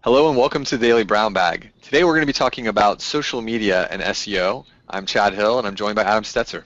Hello and welcome to the Daily Brown Bag. Today we're going to be talking about social media and SEO. I'm Chad Hill and I'm joined by Adam Stetzer.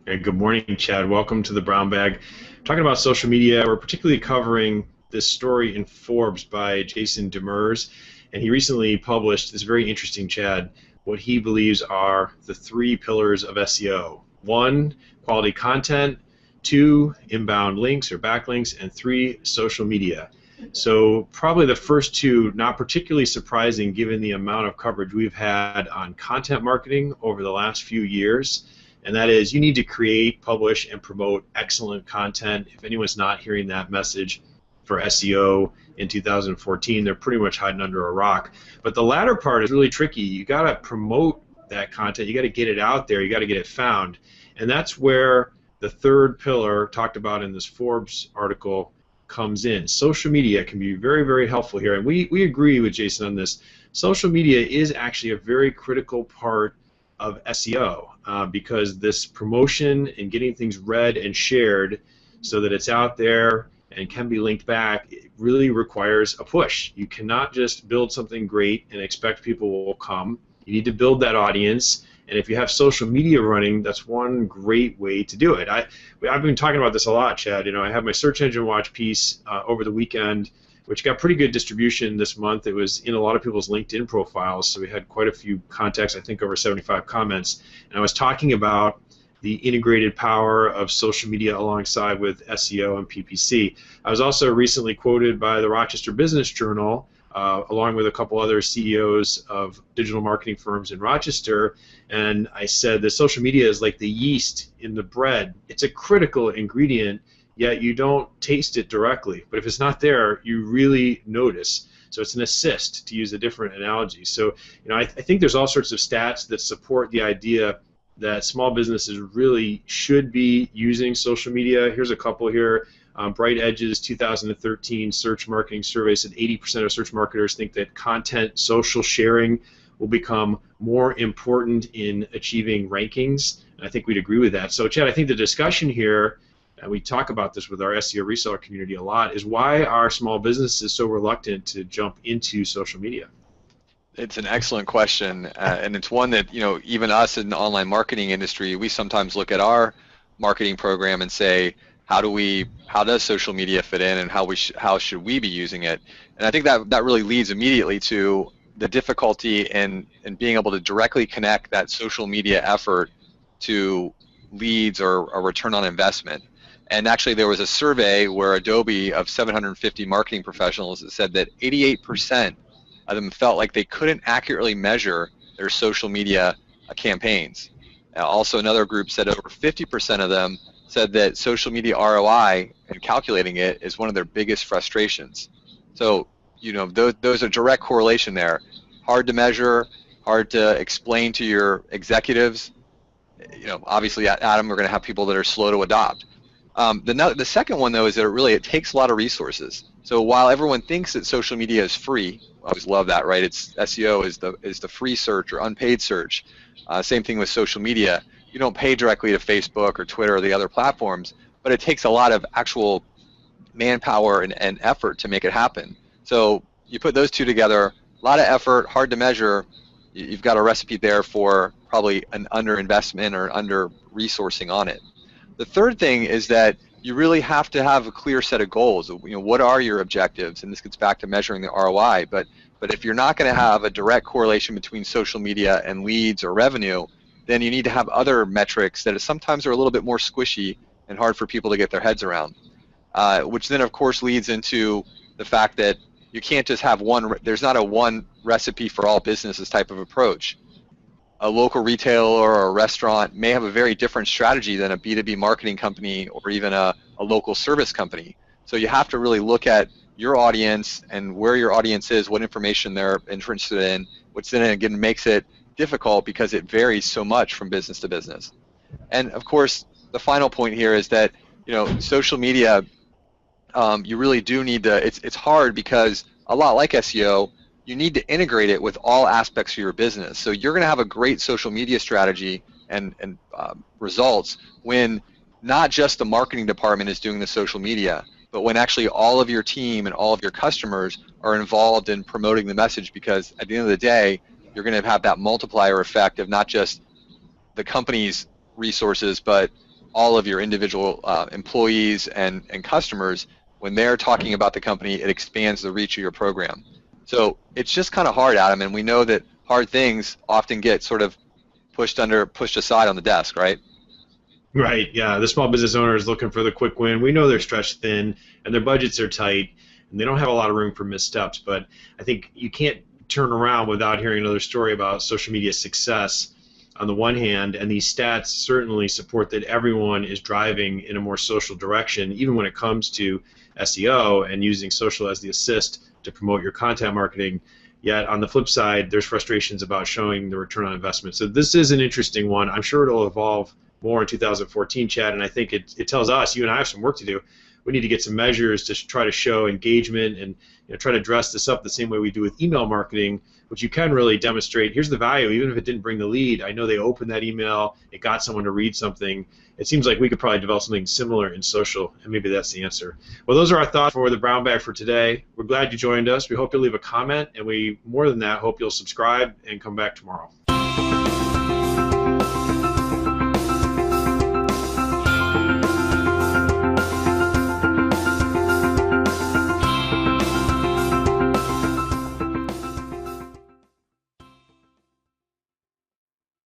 Hey, good morning, Chad. Welcome to the Brown Bag. Talking about social media, we're particularly covering this story in Forbes by Jason Demers, and he recently published this very interesting, Chad, what he believes are the three pillars of SEO. 1, quality content, 2, inbound links or backlinks, and 3, social media. So probably the first two, not particularly surprising given the amount of coverage we've had on content marketing over the last few years. And that is, you need to create, publish, and promote excellent content. If anyone's not hearing that message for SEO in 2014, they're pretty much hiding under a rock. But the latter part is really tricky. You got to promote that content. You got to get it out there. You got to get it found. And that's where the third pillar talked about in this Forbes article comes in. Social media can be very, very helpful here. And we agree with Jason on this. Social media is actually a very critical part of SEO because this promotion and getting things read and shared so that it's out there and can be linked back, it really requires a push. You cannot just build something great and expect people will come. You need to build that audience, and if you have social media running, that's one great way to do it. I've been talking about this a lot, Chad. You know, I have my search engine watch piece over the weekend, which got pretty good distribution this month. It was in a lot of people's LinkedIn profiles, so we had quite a few contacts, I think over 75 comments. And I was talking about the integrated power of social media alongside with SEO and PPC. I was also recently quoted by the Rochester Business Journal, along with a couple other CEOs of digital marketing firms in Rochester, and I said that social media is like the yeast in the bread. It's a critical ingredient, yet you don't taste it directly. But if it's not there, you really notice. So it's an assist, to use a different analogy. So, you know, I think there's all sorts of stats that support the idea that small businesses really should be using social media. Here's a couple here. Bright Edge's 2013 search marketing survey said 80% of search marketers think that content social sharing will become more important in achieving rankings. And I think we'd agree with that. So, Chad, I think the discussion here, and we talk about this with our SEO reseller community a lot, is why are small businesses so reluctant to jump into social media? It's an excellent question, and it's one that, you know, even us in the online marketing industry, we sometimes look at our marketing program and say, how does social media fit in, and how should we be using it? And I think that really leads immediately to the difficulty in being able to directly connect that social media effort to leads or a return on investment. And actually, there was a survey where Adobe of 750 marketing professionals that said that 88% of them felt like they couldn't accurately measure their social media campaigns. Also, another group said over 50% of them said that social media ROI and calculating it is one of their biggest frustrations. So, you know, those are direct correlation there. Hard to measure, hard to explain to your executives. You know, obviously, Adam, we're going to have people that are slow to adopt. The second one, though, is that it takes a lot of resources. So while everyone thinks that social media is free, I always love that, right? It's SEO is the free search or unpaid search. Same thing with social media. You don't pay directly to Facebook or Twitter or the other platforms, but it takes a lot of actual manpower and effort to make it happen. So you put those two together, a lot of effort, hard to measure. You've got a recipe there for probably an underinvestment or under-resourcing on it. The third thing is that you really have to have a clear set of goals. You know, what are your objectives? And this gets back to measuring the ROI. But if you're not going to have a direct correlation between social media and leads or revenue, then you need to have other metrics that sometimes are a little bit more squishy and hard for people to get their heads around. Which then, of course, leads into the fact that you can't just have there's not a one recipe for all businesses type of approach. A local retailer or a restaurant may have a very different strategy than a B2B marketing company or even a local service company. So you have to really look at your audience and where your audience is, what information they're interested in, which then again makes it difficult because it varies so much from business to business. And of course, the final point here is that, you know, social media, you really do need to, it's hard because a lot like SEO, you need to integrate it with all aspects of your business. So you're going to have a great social media strategy and results when not just the marketing department is doing the social media, but when actually all of your team and all of your customers are involved in promoting the message, because at the end of the day, you're going to have that multiplier effect of not just the company's resources, but all of your individual employees and customers. When they're talking about the company, it expands the reach of your program. So it's just kind of hard, Adam, and we know that hard things often get sort of pushed aside on the desk, right? Right, yeah. The small business owner is looking for the quick win. We know they're stretched thin and their budgets are tight and they don't have a lot of room for missteps, but I think you can't turn around without hearing another story about social media success on the one hand, and these stats certainly support that everyone is driving in a more social direction, even when it comes to SEO and using social as the assist to promote your content marketing. Yet on the flip side, there's frustrations about showing the return on investment. So this is an interesting one. I'm sure it'll evolve more in 2014, Chad, and I think it tells us, you and I have some work to do. We need to get some measures to try to show engagement and try to dress this up the same way we do with email marketing, which you can really demonstrate. Here's the value, even if it didn't bring the lead. I know they opened that email, it got someone to read something. It seems like we could probably develop something similar in social, and maybe that's the answer. Well, those are our thoughts for the Brown Bag for today. We're glad you joined us. We hope you'll leave a comment, and we, more than that, hope you'll subscribe and come back tomorrow.